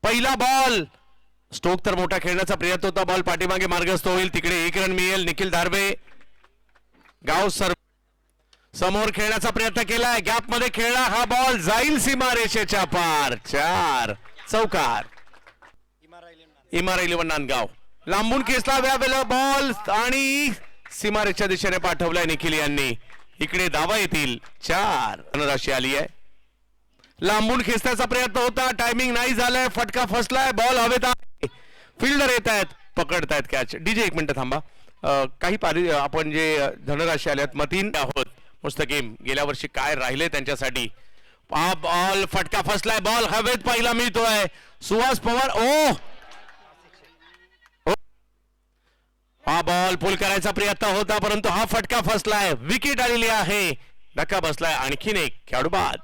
पहिला ball stock तर मोठा खेळण्याचा प्रयत्न होता, बॉल पाठीमागे मार्गस्थ होईल, तिकडे 1 रन मिळेल. निखिल धारबे गाव समोर खेळण्याचा प्रयत्न केलाय, गॅप मध्ये खेळला, हा बॉल जाईल सीमारेषेच्या पार. 4 चौकार. इमार 11 नांदगाव लांबून खेचला व्यावेला बॉल आणि सीमारेषेच्या दिशेने पाठवलाय निखिल यांनी. इकडे धावा येतील 4. धनराशी आली आहे, लांबून खेचण्याचा प्रयत्न होता, टायमिंग नाही झालाय, फटका फसलाय, बॉल हवेत आहे, फिल्डर येत आहेत, पकडतायत कॅच. डीजे 1 मिनिट थांबा. काही आपण जे धनराशी आल्यात मतीन आहोत, मुस्तकीम गेल्या वर्षी काय राहिले त्यांच्यासाठी. हा बॉल फटका फसलाय, बॉल हवेत पहिला मिळतोय. सुहास पवार हा बॉल पुल करायचा प्रयत्न होता, परंतु हा फटका फसलाय, विकेट आलेली आहे, धक्का बसलाय. आणखीन एक खेळाडू बाद.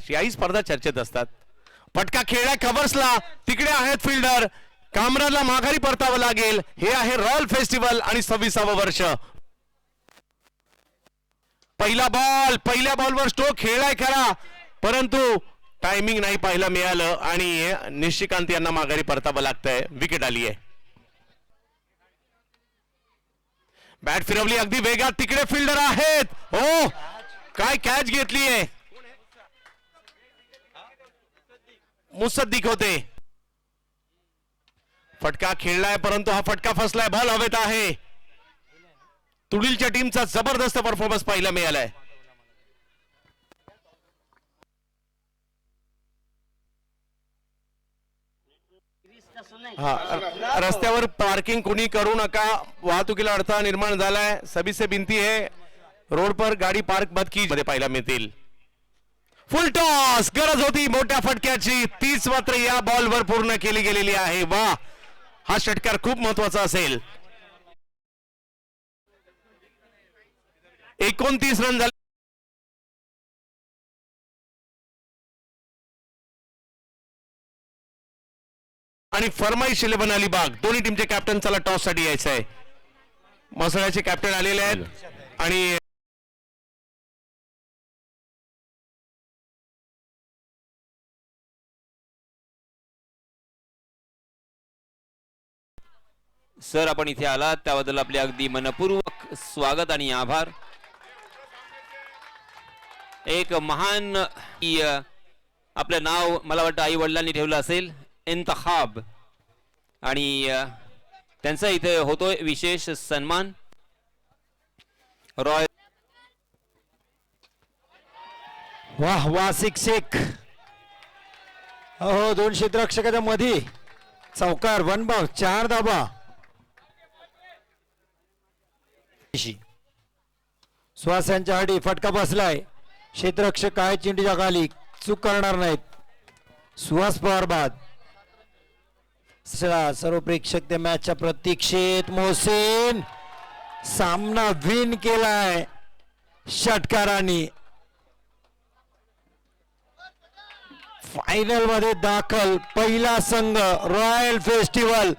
याही स्पर्धा चर्चेत असतात. फटका खेळलाय कव्हर्सला, तिकडे आहेत फिल्डर, कामराला माघारी परतावं लागेल. हे आहे रॉयल फेस्टिवल आणि 26वे वर्ष. पहिला बॉल, पहिल्या बॉलवर स्टोक खेळलाय खरा, परंतु टायमिंग नाही पाहायला मिळालं आणि निशिकांत यांना माघारी परतावं लागतंय. विकेट आली आहे. बॅट फिरवली अगदी वेगात, तिकडे फिल्डर आहेत. हो, काय कॅच घेतलीये, मुसद्दीक होते. फटका खेळलाय, परंतु हा फटका फसलाय, बॉल हवेत आहे. तुडीलच्या टीमचा जबरदस्त परफॉर्मन्स पाहायला मिळालाय. रस्त्यावर पार्किंग कोणी करू नका, वाहतुकीला अडथळा निर्माण झालाय. सभी से बिनती है, रोड पर गाडी पार्क मत की मध्ये पाहायला मिळतील. फुल टॉस, गरज होती मोठ्या फटक्याची, 30 मात्र या बॉलवर पूर्ण केली गेलेली आहे. वा, हा षटकार खूप महत्वाचा असेल. 29 रन झाले आणि फरमाईश 11 अलिबाग. दोन्ही टीमचे कॅप्टन चला टॉस साठी यायचं आहे. मसळ्याचे कॅप्टन आलेले आहेत आणि सर आपण इथे आलात त्याबद्दल आपले अगदी मनपूर्वक स्वागत आणि आभार. एक महान आपलं नाव मला वाटतं आई वडिलांनी ठेवलं असेल, इंतखाब, आणि त्यांचा इथे होतोय विशेष सन्मान. रॉय वाह वाह, शिक्षक हो, 2 क्षेत्ररक्षकाच्या मध्ये चौकार, 1 बॉल 4 धाबा. सुहास यांच्या हाडी फटका बसलाय, क्षेत्ररक्षक आहे चिंडीच्या खाली, चूक करणार नाहीत. सुहास पवार बाद. सर्व प्रेक्षक त्या मॅचच्या प्रतीक्षेत. मोहसिन सामना विन केलाय षटकारांनी. फायनल मध्ये दाखल पहिला संघ रॉयल फेस्टिवल.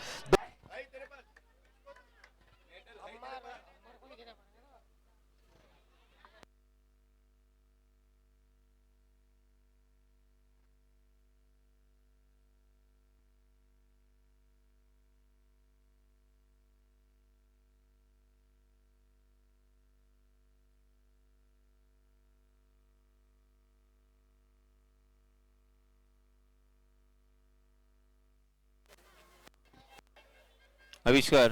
आविष्कार